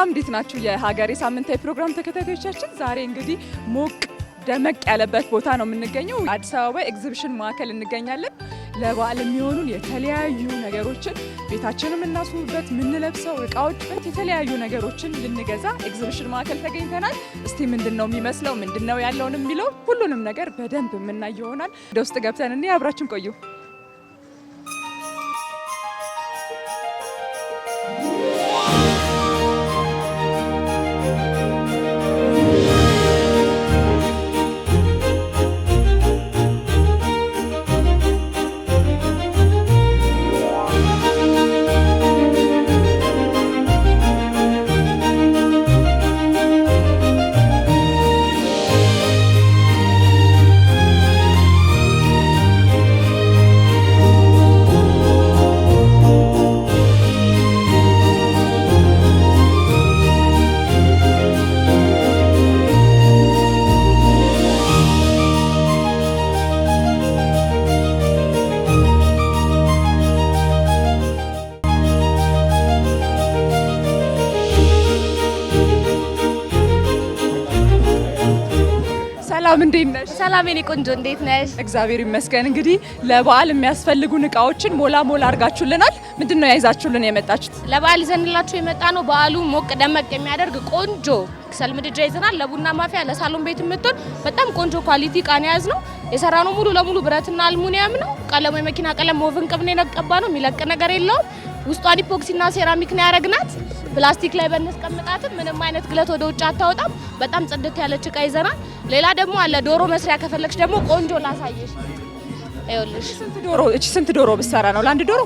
ሰላም እንዴት ናችሁ? የሀገሬ ሳምንታዊ ፕሮግራም ተከታታዮቻችን፣ ዛሬ እንግዲህ ሞቅ ደመቅ ያለበት ቦታ ነው የምንገኘው። አዲስ አበባ ኤግዚቢሽን ማዕከል እንገኛለን። ለበዓል የሚሆኑን የተለያዩ ነገሮችን ቤታችንን እናስውበት፣ የምንለብሰው እቃዎች፣ የተለያዩ ነገሮችን ልንገዛ ኤግዚቢሽን ማዕከል ተገኝተናል። እስቲ ምንድነው የሚመስለው፣ ምንድነው ያለውን የሚለው ሁሉንም ነገር በደንብ የምናይ ይሆናል። ወደ ውስጥ ገብተን እንይ፣ አብራችን ቆዩ። ሰላም እንዴት ነሽ? ሰላም የኔ ቆንጆ እንዴት ነሽ? እግዚአብሔር ይመስገን። እንግዲህ ለበዓል የሚያስፈልጉን እቃዎችን ሞላ አድርጋችሁልናል። ምንድነው ያይዛችሁልን የመጣችሁት? ለበዓል ይዘንላችሁ የመጣ ነው በዓሉ ሞቅ ደመቅ የሚያደርግ ቆንጆ ክሰል ምድጃ ይዘናል። ለቡና ማፊያ፣ ለሳሎን ቤት የምትሆን በጣም ቆንጆ ኳሊቲ ቃን ያዝ ነው። የሰራነው ሙሉ ለሙሉ ብረትና አልሙኒየም ነው። ቀለሙ የመኪና ቀለም ሞቭን ቅብ ነው የነቀባ ነው። የሚለቅ ነገር የለውም። ውስጧን ኢፖክሲና ሴራሚክ ነው ያረግናት። ፕላስቲክ ላይ በነስቀምጣትም ምንም አይነት ግለት ወደ ውጭ አታወጣም። በጣም ጽድት ያለች እቃ ይዘናል። ሌላ ደግሞ አለ ዶሮ መስሪያ ከፈለክሽ ደግሞ ቆንጆ ላሳየሽ። አይውልሽ ስንት ዶሮ ብሰራ ነው ለአንድ ዶሮ?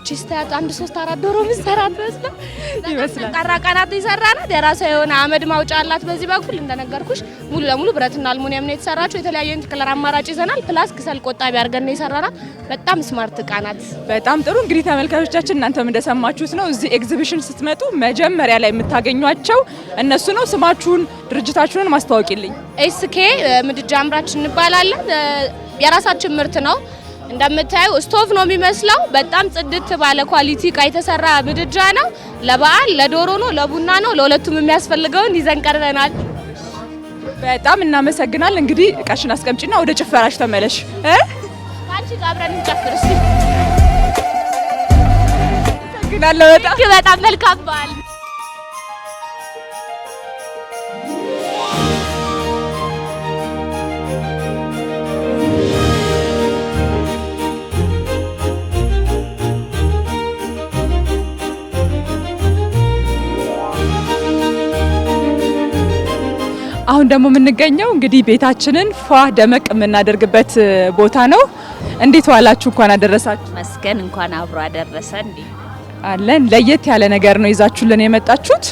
ቺስታት 1 3 4 ዶሮ ብሰራ ነው ይመስላል። ቀራቃናት ይሰራናል። የራሷ የሆነ አመድ ማውጫ አላት። በዚህ በኩል እንደነገርኩሽ ሙሉ ለሙሉ ብረትና አልሙኒየም ነው የተሰራችው። የተለያየ ከለር አማራጭ ይዘናል። ፕላስ ክሰል ቆጣቢ አድርገን ነው የሰራናት። በጣም ስማርት እቃ ናት። በጣም ጥሩ። እንግዲህ ተመልካቾቻችን እናንተም እንደሰማችሁት ነው። እዚህ ኤግዚቢሽን ስትመጡ መጀመሪያ ላይ የምታገኟቸው እነሱ ነው። ስማችሁን ድርጅታችሁን ማስተዋወቂልኝ። ኤስኬ ምድጃ አምራች እንባላለን። የራሳችን ምርት ነው። እንደምታዩ ስቶቭ ነው የሚመስለው። በጣም ጽድት ባለ ኳሊቲ እቃ የተሰራ ምድጃ ነው። ለበዓል ለዶሮ ነው፣ ለቡና ነው፣ ለሁለቱም የሚያስፈልገውን ይዘን ቀርበናል። በጣም እናመሰግናል። እንግዲህ እቃሽን አስቀምጪና ወደ ጭፈራሽ ተመለሽ። አንቺ ጋር አብረን እንጨፍር እስቲ። እናመሰግናለሁ። በጣም መልካም በዓል። አሁን ደግሞ የምንገኘው እንግዲህ ቤታችንን ፏ ደመቅ የምናደርግበት ቦታ ነው። እንዴት ዋላችሁ? እንኳን አደረሳችሁ። መስገን እንኳን አብሮ አደረሰ። እንዴ አለን። ለየት ያለ ነገር ነው ይዛችሁልን የመጣችሁት።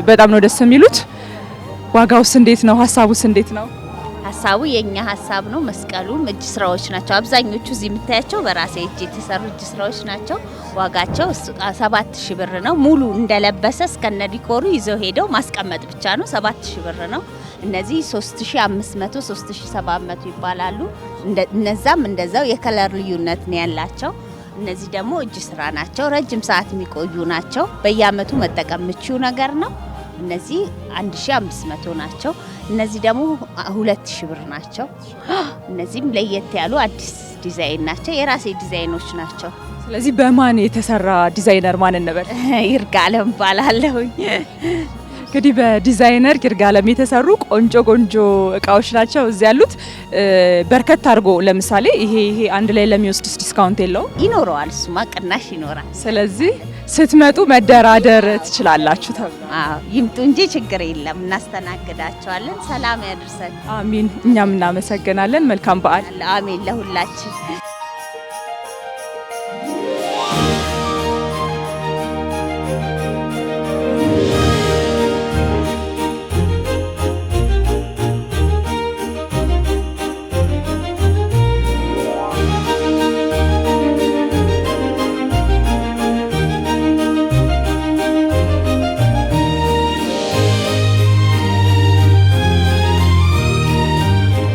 በጣም ነው ደስ የሚሉት። ዋጋውስ እንዴት ነው? ሀሳቡስ እንዴት ነው? ሀሳቡ የኛ ሀሳብ ነው። መስቀሉም እጅ ስራዎች ናቸው። አብዛኞቹ እዚህ የምታያቸው በራሴ እጅ የተሰሩ እጅ ስራዎች ናቸው። ዋጋቸው 7000 ብር ነው። ሙሉ እንደለበሰ እስከነ ዲኮሩ ይዘው ሄደው ማስቀመጥ ብቻ ነው። 7000 ብር ነው። እነዚህ 3500 3700 ይባላሉ። እነዛም እንደዛው የከለር ልዩነት ነው ያላቸው። እነዚህ ደግሞ እጅ ስራ ናቸው። ረጅም ሰዓት የሚቆዩ ናቸው። በየአመቱ መጠቀም ምቹ ነገር ነው። እነዚህ 1500 ናቸው። እነዚህ ደግሞ 2000 ብር ናቸው። እነዚህም ለየት ያሉ አዲስ ዲዛይን ናቸው። የራሴ ዲዛይኖች ናቸው። ስለዚህ በማን የተሰራ ዲዛይነር ማን እንበል? ይርጋለም ባላለሁኝ። እንግዲህ በዲዛይነር ይርጋለም የተሰሩ ቆንጆ እቃዎች ናቸው እዚህ ያሉት። በርከት አድርጎ ለምሳሌ ይሄ አንድ ላይ ለሚወስድስ ዲስካውንት የለው? ይኖረዋል። እሱማ ቅናሽ ይኖራል። ስለዚህ ስትመጡ መደራደር ትችላላችሁ ተብሎ። ይምጡ እንጂ ችግር የለም፣ እናስተናግዳቸዋለን። ሰላም ያድርሰን። አሚን። እኛም እናመሰግናለን። መልካም በዓል። አሜን ለሁላችን።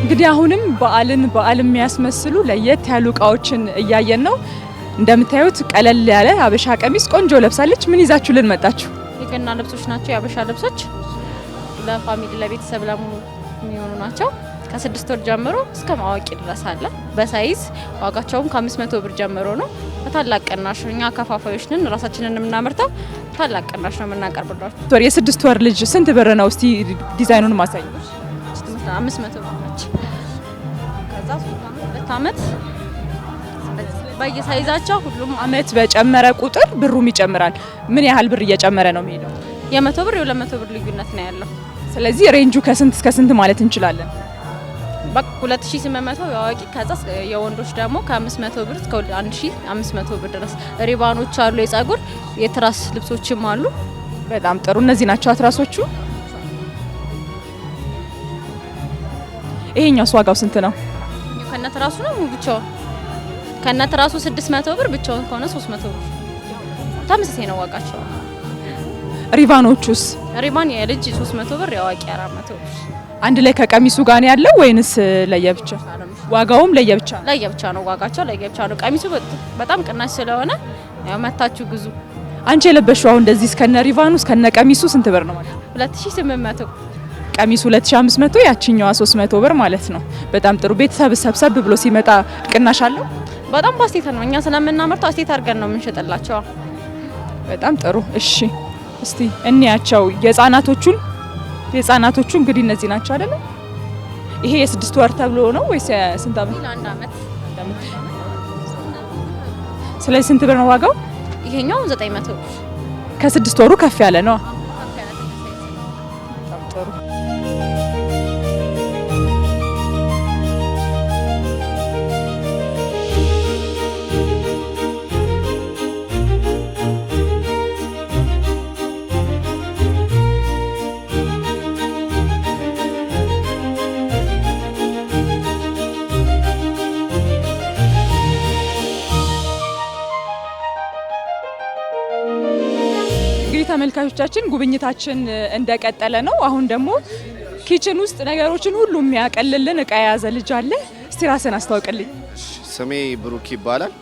እንግዲህ አሁንም በዓል የሚያስመስሉ ለየት ያሉ እቃዎችን እያየን ነው። እንደምታዩት ቀለል ያለ አበሻ ቀሚስ ቆንጆ ለብሳለች። ምን ይዛችሁልን መጣችሁ? የገና ልብሶች ናቸው። የአበሻ ልብሶች ለፋሚሊ ለቤተሰብ ለሙሉ የሚሆኑ ናቸው። ከ6 ወር ጀምሮ እስከ ማዋቂ ድረስ አለ። በሳይዝ ዋጋቸውም ከ500 ብር ጀምሮ ነው። በታላቅ ቅናሽ እኛ ከፋፋዮች ነን፣ ራሳችንን የምናመርተው ታላቅ ቅናሽ ነው የምናቀርብላችሁ። የ6 ወር ልጅ ስንት ብር ነው? እስቲ ዲዛይኑን ማሳይ። 500 ብር ነች። ከዛ 2 ዓመት በየሳይዛቸው ሁሉም አመት በጨመረ ቁጥር ብሩም ይጨምራል። ምን ያህል ብር እየጨመረ ነው የሚሄደው? የ100 ብር የ200 ብር ልዩነት ነው ያለው። ስለዚህ ሬንጁ ከስንት እስከ ስንት ማለት እንችላለን? በቃ 2800 የአዋቂ ከዛ የወንዶች ደግሞ ከ500 ብር እስከ 1500 ብር ድረስ ሪባኖች አሉ። የጸጉር የትራስ ልብሶችም አሉ። በጣም ጥሩ። እነዚህ ናቸው አትራሶቹ። ይሄኛውስ ዋጋው ስንት ነው? ከነትራሱ ነው ብቻው ከነትራሱ 600 ብር ብቻውን ከሆነ 300 ብር ተመሳሳይ ነው ዋጋቸው። ሪባኖቹስ? ሪባን የልጅ 300 ብር የአዋቂ 400 ብር። አንድ ላይ ከቀሚሱ ጋር ነው ያለው ወይንስ ለየብቻ? ዋጋውም ለየብቻ ለየብቻ ነው ዋጋቸው ለየብቻ ነው። ቀሚሱ በጣም ቅናሽ ስለሆነ ያው መታችሁ ግዙ። አንቺ የለበሽው አሁን እንደዚህ እስከነ ሪቫኑ እስከነ ቀሚሱ ስንት ብር ነው ማለት? 2800። ቀሚሱ 2500፣ ያቺኛዋ 300 ብር ማለት ነው። በጣም ጥሩ። ቤተሰብ ሰብሰብ ብሎ ሲመጣ ቅናሽ አለው? በጣም በአስቴት ነው። እኛ ስለምናመርተው አስቴት አድርገን ነው የምንሸጥላቸው። በጣም ጥሩ። እሺ እስቲ እንያቸው የህፃናቶቹ እንግዲህ እነዚህ ናቸው አይደል? ይሄ የ6 ወር ተብሎ ነው ወይስ ስንት አመት? ለአንድ አመት። ስለዚህ ስንት ብር ነው ዋጋው? ይሄኛው 900 ብር። ከ6 ወሩ ከፍ ያለ ነው። በጣም ጥሩ። ተመልካቾቻችን ጉብኝታችን እንደቀጠለ ነው። አሁን ደግሞ ኪችን ውስጥ ነገሮችን ሁሉ የሚያቀልልን እቃ የያዘ ልጅ አለ። እስቲ ራስን አስተዋውቅልኝ። ስሜ ብሩክ ይባላል።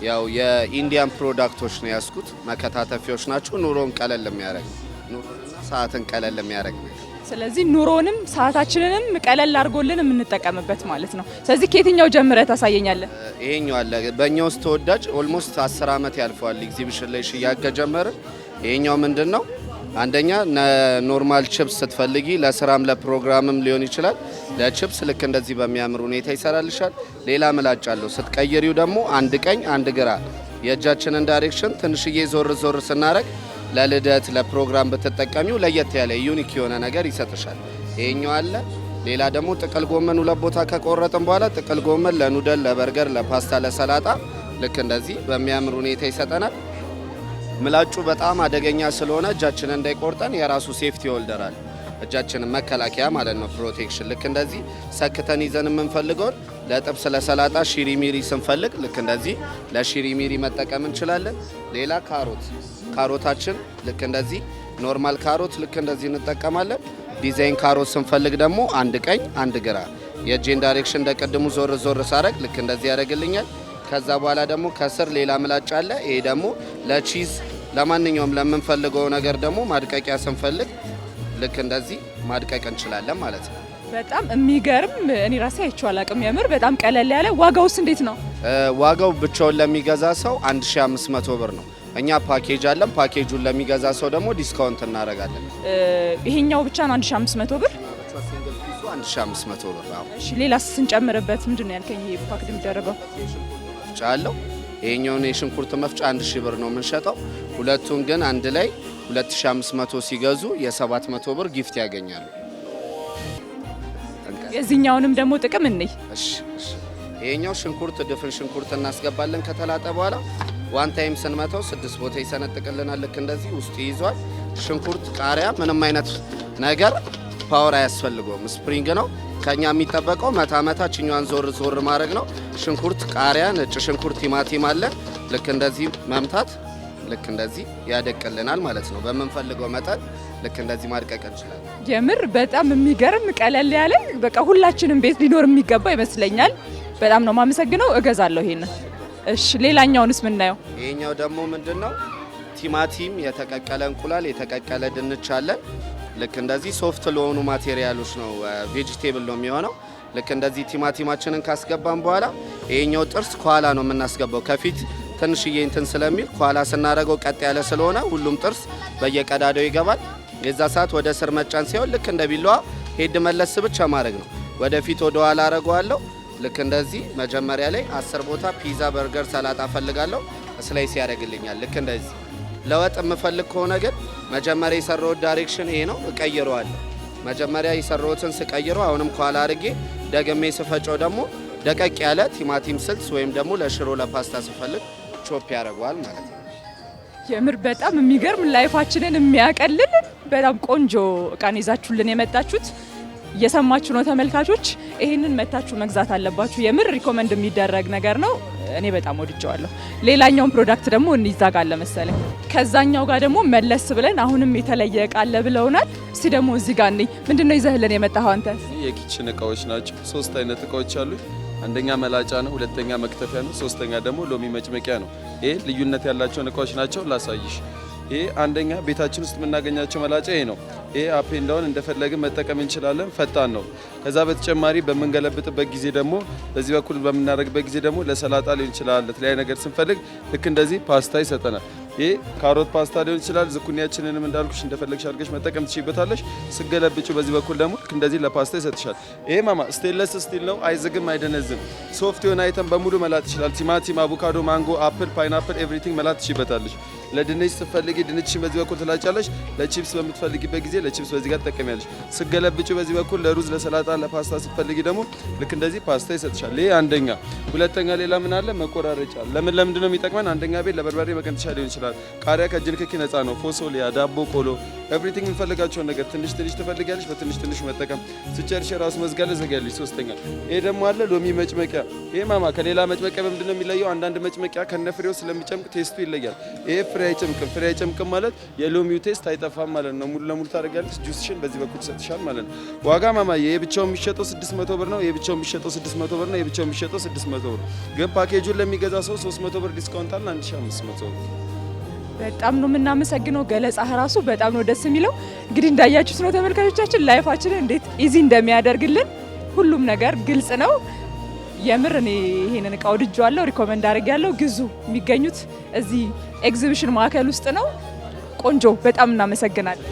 ያው የኢንዲያን ፕሮዳክቶች ነው ያስኩት። መከታተፊያዎች ናቸው። ኑሮን ቀለል የሚያደርግ ኑሮንና ሰዓትን ቀለል የሚያደርግ ነው። ስለዚህ ኑሮንም ሰዓታችንንም ቀለል አድርጎልን የምንጠቀምበት ማለት ነው። ስለዚህ ከየትኛው ጀምረህ ታሳየኛለህ? ይሄኛው አለ በእኛ ውስጥ ተወዳጅ ኦልሞስት 10 ዓመት ያልፈዋል ኤግዚቢሽን ላይ ሽያጭ ከጀመርን። ይሄኛው ምንድነው? አንደኛ ኖርማል ቺፕስ ስትፈልጊ ለስራም ለፕሮግራምም ሊሆን ይችላል። ለቺፕስ ልክ እንደዚህ በሚያምር ሁኔታ ይሰራልሻል። ሌላ ምላጭ አለው። ስትቀይሪው ደግሞ አንድ ቀኝ አንድ ግራ የእጃችንን ዳይሬክሽን ትንሽዬ ዞር ዞር ስናረግ ለልደት ለፕሮግራም ብትጠቀሚው ለየት ያለ ዩኒክ የሆነ ነገር ይሰጥሻል። ይሄኛው አለ። ሌላ ደግሞ ጥቅል ጎመን ሁለት ቦታ ከቆረጥን በኋላ ጥቅል ጎመን ለኑደል፣ ለበርገር፣ ለፓስታ፣ ለሰላጣ ልክ እንደዚህ በሚያምር ሁኔታ ይሰጠናል። ምላጩ በጣም አደገኛ ስለሆነ እጃችንን እንዳይቆርጠን የራሱ ሴፍቲ ሆልደር አለ። እጃችንን መከላከያ ማለት ነው፣ ፕሮቴክሽን። ልክ እንደዚህ ሰክተን ይዘን የምንፈልገውን ለጥብስ ለሰላጣ ሽሪሚሪ ስንፈልግ ልክ እንደዚህ ለሽሪሚሪ መጠቀም እንችላለን። ሌላ ካሮታችን ልክ እንደዚህ ኖርማል ካሮት ልክ እንደዚህ እንጠቀማለን። ዲዛይን ካሮት ስንፈልግ ደግሞ አንድ ቀኝ አንድ ግራ የእጄን ዳይሬክሽን እንደቀድሙ ዞር ዞር ሳረግ ልክ እንደዚህ ያደርግልኛል። ከዛ በኋላ ደግሞ ከስር ሌላ ምላጭ አለ። ይሄ ደግሞ ለቺዝ ለማንኛውም ለምንፈልገው ነገር ደግሞ ማድቀቂያ ስንፈልግ ልክ እንደዚህ ማድቀቅ እንችላለን ማለት ነው። በጣም የሚገርም እኔ ራሴ አይቼው አላውቅም። የምር በጣም ቀለል ያለ። ዋጋውስ እንዴት ነው? ዋጋው ብቻውን ለሚገዛ ሰው 1500 ብር ነው። እኛ ፓኬጅ አለን። ፓኬጁን ለሚገዛ ሰው ደግሞ ዲስካውንት እናደርጋለን። ይሄኛው ብቻ ነው 1500 ብር። 1500 ብር። እሺ ሌላስ ስንጨምርበት ምንድነው ያልከኝ? ይሄ ፓኬጅ የሚደረገው መፍጫ አለው። ይሄኛውን የሽንኩርት መፍጫ 1000 ብር ነው የምንሸጠው። ሁለቱን ግን አንድ ላይ 2500 ሲገዙ የ700 ብር ጊፍት ያገኛሉ። የዚህኛውንም ደግሞ ጥቅም እንይ። እሺ ይሄኛው ሽንኩርት ድፍን ሽንኩርት እናስገባለን። ከተላጠ በኋላ ዋን ታይም ስንመታው 6 ቦታ ይሰነጥቅልናል። ልክ እንደዚህ ውስጥ ይይዟል። ሽንኩርት፣ ቃሪያ ምንም አይነት ነገር ፓወር አያስፈልገውም። ስፕሪንግ ነው። ከኛ የሚጠበቀው መታችኛዋን ዞር ዞር ማድረግ ነው። ሽንኩርት፣ ቃሪያ፣ ነጭ ሽንኩርት፣ ቲማቲም አለ። ልክ እንደዚህ መምታት ልክ እንደዚህ ያደቅልናል ማለት ነው። በምንፈልገው መጠን ልክ እንደዚህ ማድቀቅ እንችላለን። የምር በጣም የሚገርም ቀለል ያለ በቃ ሁላችንም ቤት ሊኖር የሚገባ ይመስለኛል። በጣም ነው የማመሰግነው። እገዛለሁ ይሄን። እሺ ሌላኛውንስ ምናየው? ይሄኛው ደግሞ ምንድነው? ቲማቲም፣ የተቀቀለ እንቁላል፣ የተቀቀለ ድንች አለን። ልክ እንደዚህ ሶፍት ለሆኑ ማቴሪያሎች ነው ቬጂቴብል ነው የሚሆነው። ልክ እንደዚህ ቲማቲማችንን ካስገባን በኋላ ይሄኛው ጥርስ ከኋላ ነው የምናስገባው። ከፊት ትንሽዬ እንትን ስለሚል ከኋላ ስናደርገው ቀጥ ያለ ስለሆነ ሁሉም ጥርስ በየቀዳዳው ይገባል። የዛ ሰዓት ወደ ስር መጫን ሲሆን ልክ እንደ ቢላዋ ሄድ መለስ ብቻ ማድረግ ነው። ወደፊት ወደ ኋላ አረጋዋለሁ። ልክ እንደዚህ መጀመሪያ ላይ 10 ቦታ ፒዛ፣ በርገር፣ ሰላጣ ፈልጋለሁ ስላይስ ያደርግልኛል። ልክ እንደዚህ ለወጥ የምፈልግ ከሆነ ግን መጀመሪያ የሰራሁት ዳይሬክሽን ይሄ ነው፣ እቀይረዋለሁ። መጀመሪያ የሰራሁትን ስቀይረው አሁንም ከኋላ አድርጌ ደግሜ ስፈጨው ደግሞ ደቀቅ ያለ ቲማቲም ስልስ ወይም ደግሞ ለሽሮ ለፓስታ ስፈልግ ቾፕ ያደርገዋል ማለት ነው። የምር በጣም የሚገርም ላይፋችንን የሚያቀልል በጣም ቆንጆ እቃን ይዛችሁልን የመጣችሁት። እየሰማችሁ ነው ተመልካቾች፣ ይሄንን መታችሁ መግዛት አለባችሁ። የምር ሪኮመንድ የሚደረግ ነገር ነው። እኔ በጣም ወድጀዋለሁ። ሌላኛውን ፕሮዳክት ደግሞ እንይዛጋለ መሰለኝ። ከዛኛው ጋር ደግሞ መለስ ብለን አሁንም የተለየ እቃ አለ ብለውናል። እስቲ ደግሞ እዚህ ጋር እንይ። ምንድነው ይዘህልን የመጣኸው አንተ? የኪችን እቃዎች ናቸው። 3 አይነት እቃዎች አሉ። አንደኛ መላጫ ነው፣ ሁለተኛ መክተፊያ ነው፣ ሶስተኛ ደግሞ ሎሚ መጭመቂያ ነው። ይሄ ልዩነት ያላቸው እቃዎች ናቸው። ላሳይሽ። ይሄ አንደኛ ቤታችን ውስጥ የምናገኛቸው መላጫ ይሄ ነው። ይሄ አፕ ኤንድ ዳውን እንደፈለግን መጠቀም እንችላለን። ፈጣን ነው። ከዛ በተጨማሪ በምንገለብጥበት ጊዜ ደግሞ በዚህ በኩል በምናደርግበት ጊዜ ደግሞ ለሰላጣ ሊሆን ይችላል፣ ለተለያየ ነገር ስንፈልግ ልክ እንደዚህ ፓስታ ይሰጠናል። ይሄ ካሮት ፓስታ ሊሆን ይችላል። ዝኩኒያችንንም እንዳልኩሽ እንደፈለግሽ አድርገሽ መጠቀም ትችይበታለሽ። ስገለብጩ በዚህ በኩል ደግሞ ልክ እንደዚህ ለፓስታ ይሰጥሻል። ይሄ ማማ ስቴንለስ ስቲል ነው፣ አይዝግም፣ አይደነዝም። ሶፍት የሆነ አይተም በሙሉ መላጥ ይችላል። ቲማቲም፣ አቮካዶ፣ ማንጎ፣ አፕል፣ ፓይናፕል ኤቭሪቲንግ መላጥ ትችይበታለሽ። ለድንች ስትፈልጊ ድንችሽን በዚህ በኩል ትላጫለሽ። ለቺፕስ በምትፈልጊበት ጊዜ ለቺፕስ በዚህ ጋር ትጠቀሚያለሽ። ስገለብጩ በዚህ በኩል ለሩዝ፣ ለሰላጣ፣ ለፓስታ ስትፈልጊ ደግሞ ልክ እንደዚህ ፓስታ ይሰጥሻል። ይሄ አንደኛ። ሁለተኛ ሌላ ምን አለ? መቆራረጫ። ለምንድን ነው የሚጠቅመን? አንደኛ ቤት ለበርበሬ መቀንተሻ ሊሆን ይችላል። ቃሪያ ከእጅ ንክኪ ነፃ ነው። ፎሶሊያ፣ ዳቦ፣ ቆሎ ኤቭሪቲንግ የምንፈልጋቸውን ነገር ትንሽ ትንሽ ትፈልጊያለሽ። በትንሽ ትንሽ መጠቀም ስጨርሽ ራሱ መዝጋለ ዘጋለሽ። ሶስተኛ ይሄ ደግሞ አለ ሎሚ መጭመቂያ። ይሄ ማማ ከሌላ መጭመቂያ በምንድን ነው የሚለየው? አንዳንድ መጭመቂያ ከነፍሬው ስለሚጨምቅ ቴስቱ ይለያል። ይሄ ፍሬ አይጨምቅም። ፍሬ አይጨምቅም ማለት የሎሚው ቴስት አይጠፋም ማለት ነው። ሙሉ ለሙሉ ታደርጋለች። ጁስሽን በዚህ በኩል ይሰጥሻል ማለት ነው። ዋጋ ማማ ይሄ ብቻው የሚሸጠው 600 ብር ነው። ይሄ ብቻው የሚሸጠው 600 ብር ነው። ይሄ ብቻው የሚሸጠው 600 ብር። ግን ፓኬጁን ለሚገዛ ሰው 300 ብር ዲስካውንት አለ 1500 ብር። በጣም ነው የምናመሰግነው። ገለጻህ ራሱ በጣም ነው ደስ የሚለው። እንግዲህ እንዳያችሁት ነው ተመልካቾቻችን ላይፋችንን እንዴት ኢዚ እንደሚያደርግልን ሁሉም ነገር ግልጽ ነው። የምር እኔ ይሄንን እቃ ወድጄዋለሁ፣ ሪኮመንድ አድርጌያለሁ። ግዙ። የሚገኙት እዚህ ኤግዚቢሽን ማዕከል ውስጥ ነው። ቆንጆ፣ በጣም እናመሰግናለን።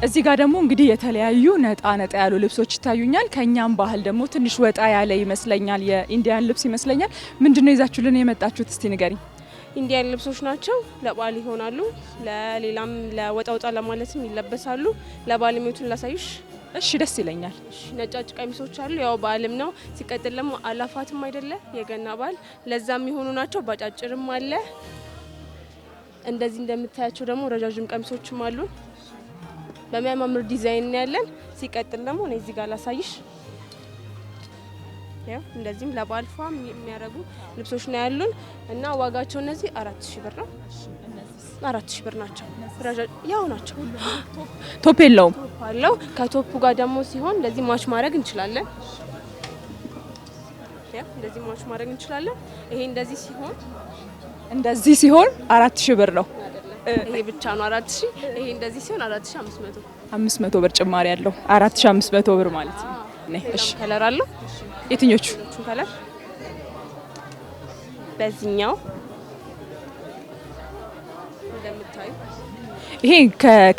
እዚህ ጋር ደግሞ እንግዲህ የተለያዩ ነጣ ያሉ ልብሶች ይታዩኛል። ከኛም ባህል ደግሞ ትንሽ ወጣ ያለ ይመስለኛል። የኢንዲያን ልብስ ይመስለኛል። ምንድነው ይዛችሁልን የመጣችሁት? እስቲ ንገሪ። ኢንዲያን ልብሶች ናቸው። ለበዓል ይሆናሉ። ለሌላም ለወጣ ለማለትም ይለበሳሉ። ለበዓል የሚሉትን ላሳይሽ። እሺ፣ ደስ ይለኛል። ነጫጭ ቀሚሶች አሉ። ያው በዓልም ነው። ሲቀጥል ደግሞ አላፋትም አይደለ? የገና በዓል ለዛም የሆኑ ናቸው። ባጫጭርም አለ። እንደዚህ እንደምታያቸው ደግሞ ረጃጅም ቀሚሶችም አሉ። በሚያማምር ዲዛይን ያለን። ሲቀጥል ደግሞ እኔ እዚህ ጋር ላሳይሽ። ያው እንደዚህም ለበዓል ፏም የሚያረጉ ልብሶች ነው ያሉን እና ዋጋቸው እነዚህ 4000 ብር ነው። 4000 ብር ናቸው። ያው ናቸው። ቶፕ የለውም። ቶፕ አለው። ከቶፑ ጋር ደግሞ ሲሆን እንደዚህ ማች ማድረግ እንችላለን። ያው እንደዚህ ማች ማድረግ እንችላለን። ይሄ እንደዚህ ሲሆን 4000 ብር ነው። ይሄ ብቻ ነው 4000። ይሄ እንደዚህ ሲሆን 4500 500 ብር ጭማሪ ያለው 4500 ብር ማለት ነው። እሺ፣ ከለር አለው። የትኞቹ ከለር? በዚህኛው እንደምታዩ ይሄ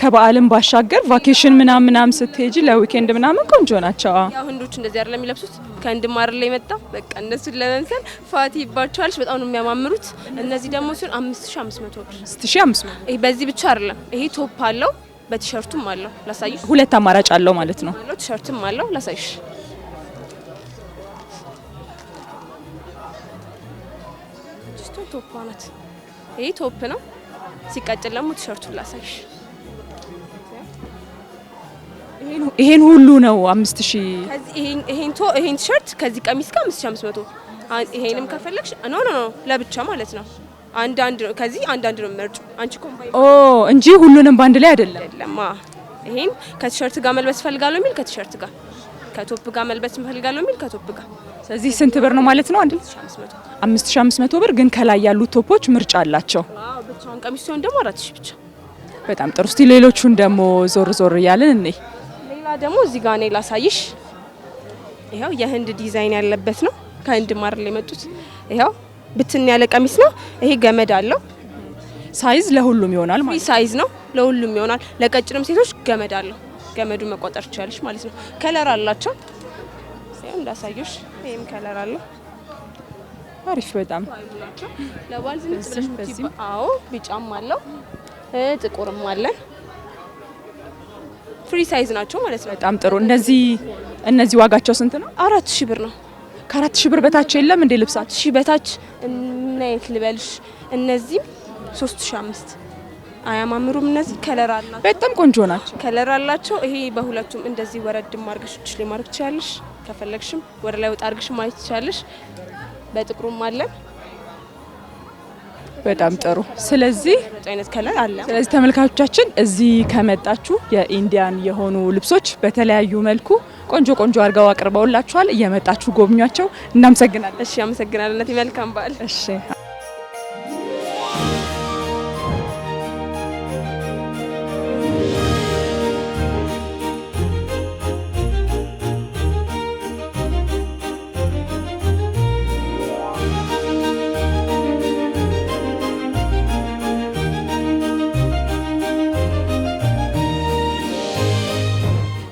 ከበዓልም ባሻገር ቫኬሽን ምናምን ስትሄጂ ለዊኬንድ ምናምን ቆንጆ ናቸው። ያው ህንዶች እንደዚህ አይደለም የሚለብሱት። ከህንድም አይደል የመጣው። በቃ እነሱን ለመንሰል ፋቲ ይባቸዋል። በጣም ነው የሚያማምሩት። እነዚህ ደግሞ ሲሆን 5500 ብር። 6500። ይሄ በዚህ ብቻ አይደለም። ይሄ ቶፕ አለው፣ በቲሸርቱም አለው። ላሳይሽ። ሁለት አማራጭ አለው ማለት ነው። አለው ቲሸርትም አለው። ላሳይሽ። ቶፕ ናት። ይሄ ቶፕ ነው። ሲቀጥል ደግሞ ቲሸርቱን ላሳይሽ። ይሄን ሁሉ ነው 5000። ይሄን ቲሸርት ከዚህ ቀሚስ ጋር 5500። ይሄንም ከፈለግሽ ኖ ለብቻ ማለት ነው። አንድ ከዚህ አንድ ነው መርጩ። አንቺ ኮምባይን እንጂ ሁሉንም ባንድ ላይ አይደለም። ይሄን ከቲሸርት ጋር መልበስ ፈልጋለሁ የሚል ከቲሸርት ጋር፣ ከቶፕ ጋር መልበስ ፈልጋለሁ የሚል ከቶፕ ጋር። ስለዚህ ስንት ብር ነው ማለት ነው? 5500 ብር። ግን ከላይ ያሉት ቶፖች ምርጫ አላቸው። ብቻውን ቀሚስ ሲሆን ደግሞ 4000 ብቻ። በጣም ጥሩ። እስቲ ሌሎቹን ደግሞ ዞር እያልን እንይ። ሌላ ደግሞ እዚህ ጋር ነው ላሳይሽ። ይሄው የህንድ ዲዛይን ያለበት ነው። ከህንድ ማርል የመጡት ይሄው ብትን ያለ ቀሚስ ነው። ይሄ ገመድ አለው። ሳይዝ ለሁሉም ይሆናል ማለት ነው። ሳይዝ ነው ለሁሉም ይሆናል። ለቀጭንም ሴቶች ገመድ አለው። ገመዱን መቆጠር ትችላለሽ ማለት ነው። ከለር አላቸው። ያው እንዳሳየሽ ይሄም ከለር አለው። አሪፍ በጣም ለባል ዝም ብለሽ አዎ፣ ቢጫም አለው ጥቁርም አለ። ፍሪ ሳይዝ ናቸው ማለት ነው። በጣም ጥሩ። እነዚህ ዋጋቸው ስንት ነው? 4000 ብር ነው። ከ4000 ብር በታች የለም እንዴ ልብሳችሁ? 4000 በታች ምን አይነት ልበልሽ? እነዚህም 3500 አያማምሩም? እነዚህ ከለር አላቸው። በጣም ቆንጆ ናቸው። ከለር አላቸው። ይሄ በሁለቱም እንደዚህ ወረድ ማርገሽ እቺ ላይ ማርክ ትችያለሽ። ከፈለግሽም ወደ ላይ ወጣ አርግሽ ማየት ትችያለሽ። በጥቁሩም አለ። በጣም ጥሩ። ስለዚህ አይነት ከለር አለ። ስለዚህ ተመልካቾቻችን እዚህ ከመጣችሁ የኢንዲያን የሆኑ ልብሶች በተለያዩ መልኩ ቆንጆ አድርገው አቅርበውላችኋል። እየመጣችሁ ጎብኟቸው። እናመሰግናለን። እሺ፣ አመሰግናለሁ። መልካም በዓል። እሺ።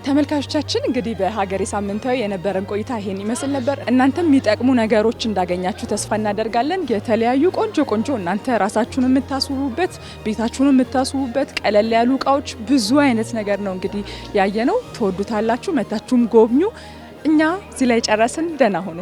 ተመልካቾቻችን እንግዲህ በሀገሬ ሳምንታዊ የነበረን ቆይታ ይሄን ይመስል ነበር። እናንተም የሚጠቅሙ ነገሮች እንዳገኛችሁ ተስፋ እናደርጋለን። የተለያዩ ቆንጆ እናንተ ራሳችሁን የምታስውቡበት፣ ቤታችሁን የምታስውቡበት ቀለል ያሉ እቃዎች ብዙ አይነት ነገር ነው እንግዲህ ያየነው። ትወዱታላችሁ። መታችሁም ጎብኙ። እኛ እዚህ ላይ ጨረስን። ደህና ሁኑ።